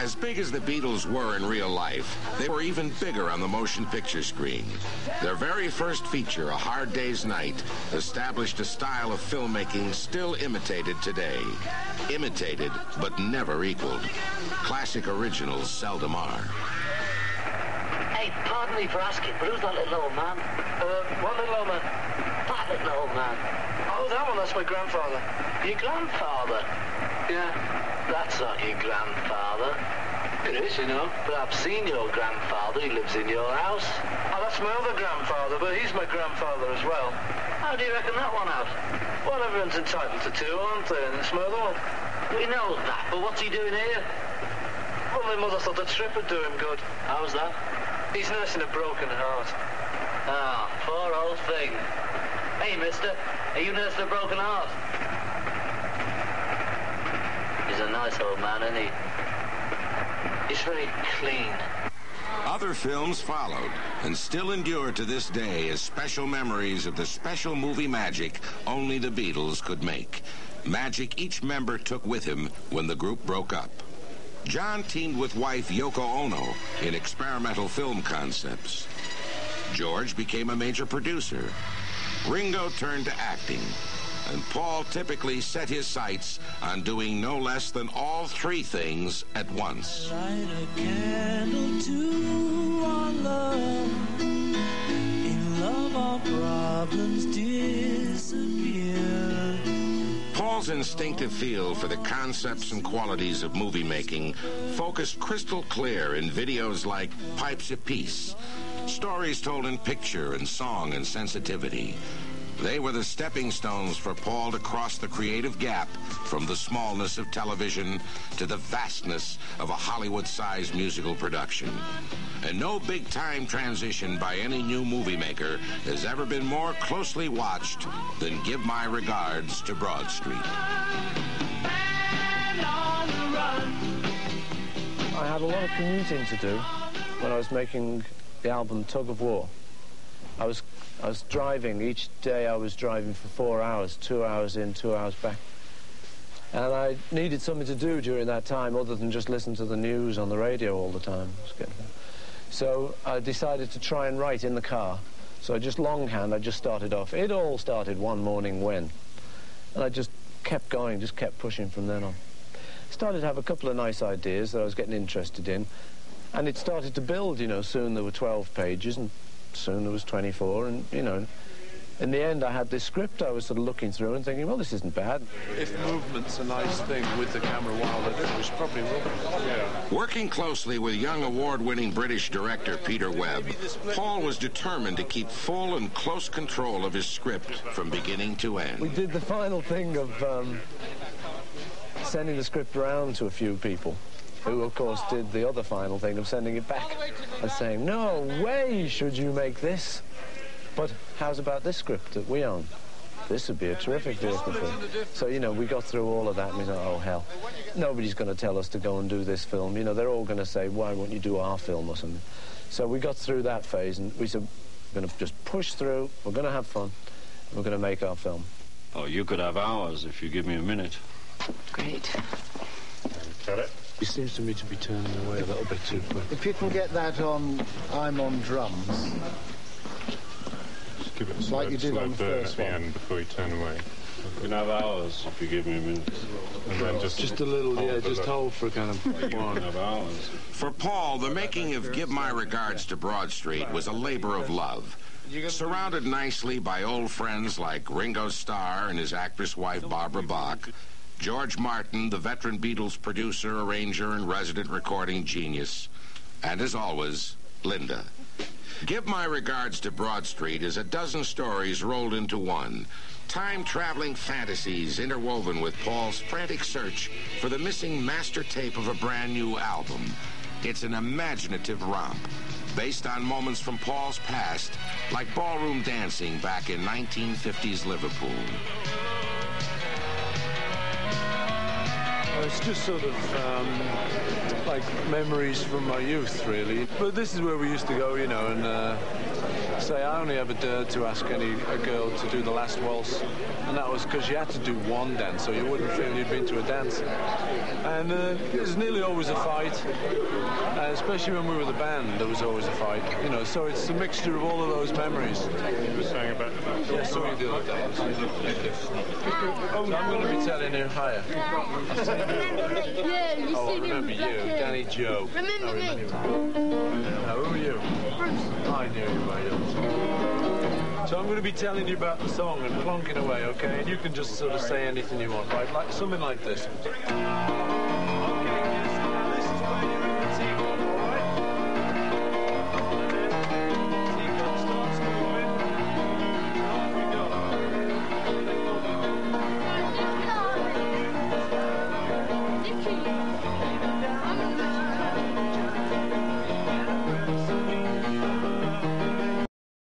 As big as the Beatles were in real life, they were even bigger on the motion picture screen. Their very first feature, A Hard Day's Night, established a style of filmmaking still imitated today. Imitated, but never equaled. Classic originals seldom are. Hey, pardon me for asking, but who's that little old man? What little old man? That little old man. Oh, that one, that's my grandfather. Your grandfather? Yeah. That's not your grandfather. It is, you know. But I've seen your grandfather. He lives in your house. Oh, that's my other grandfather, but he's my grandfather as well. How do you reckon that one out? Well, everyone's entitled to two, aren't they? And it's my other one. We know that, but what's he doing here? Well, my mother thought the trip would do him good. How's that? He's nursing a broken heart. Ah, poor old thing. Hey, mister, are you nursing a broken heart? He's a nice old man, isn't he? He's very clean. Other films followed and still endure to this day as special memories of the special movie magic only the Beatles could make. Magic each member took with him when the group broke up. John teamed with wife Yoko Ono in experimental film concepts. George became a major producer. Ringo turned to acting. And Paul typically set his sights on doing no less than all three things at once. Light a candle to our love. In love our problems disappear. Paul's instinctive feel for the concepts and qualities of movie making focused crystal clear in videos like Pipes of Peace, stories told in picture and song and sensitivity. They were the stepping stones for Paul to cross the creative gap from the smallness of television to the vastness of a Hollywood-sized musical production. And no big-time transition by any new movie maker has ever been more closely watched than Give My Regards to Broadstreet. I had a lot of commuting to do when I was making the album Tug of War. I was driving. Each day I was driving for 4 hours, 2 hours in, 2 hours back. And I needed something to do during that time other than just listen to the news on the radio all the time. So I decided to try and write in the car. So I just longhand, I just started off. It all started one morning when. And I just kept going, just kept pushing from then on. Started to have a couple of nice ideas that I was getting interested in. And it started to build, you know. Soon there were 12 pages and soon there was 24, and, you know, in the end I had this script I was sort of looking through and thinking, well, this isn't bad. If movement's a nice thing with the camera while they're doing, which probably will. Yeah. Working closely with young award-winning British director Peter Webb, Paul was determined to keep full and close control of his script from beginning to end. We did the final thing of sending the script around to a few people, who, of course, did the other final thing of sending it back and saying, no way should you make this. But how's about this script that we own? This would be a terrific vehicle for it. So, you know, we got through all of that and we thought, oh, hell, nobody's going to tell us to go and do this film. You know, they're all going to say, why won't you do our film or something? So we got through that phase and we said, we're going to just push through, we're going to have fun, we're going to make our film. Oh, you could have hours if you give me a minute. Great. Got it? He seems to me to be turning away a little bit too quick. If you can get that on I'm on drums. Just give it a Like you did on the first at the one. end before you turn away. You can have hours if you give me a minute. And then just a little, hold yeah, the just look. hold for kind of You can have hours. For Paul, the making of Give My Regards to Broadstreet was a labor of love. Surrounded nicely by old friends like Ringo Starr and his actress wife Barbara Bach, George Martin, the veteran Beatles producer, arranger, and resident recording genius, and as always, Linda. Give My Regards to Broadstreet is a dozen stories rolled into one, time-traveling fantasies interwoven with Paul's frantic search for the missing master tape of a brand-new album. It's an imaginative romp, based on moments from Paul's past, like ballroom dancing back in 1950s Liverpool. It's just sort of like memories from my youth, really. But this is where we used to go, you know, and say I only ever dared to ask a girl to do the last waltz, and that was because you had to do one dance, so you wouldn't feel you'd been to a dance. And there's nearly always a fight, especially when we were the band. There was always a fight, you know. So it's a mixture of all of those memories. You were saying about Yeah, so we do that. So I'm going to be telling you higher. Yeah, you Oh, I see me remember with you, black hair. Danny Joe. Remember me? Who are you? I knew you, mate. So I'm going to be telling you about the song and plonking away, okay? And you can just sort of say anything you want, right? Like something like this. Okay.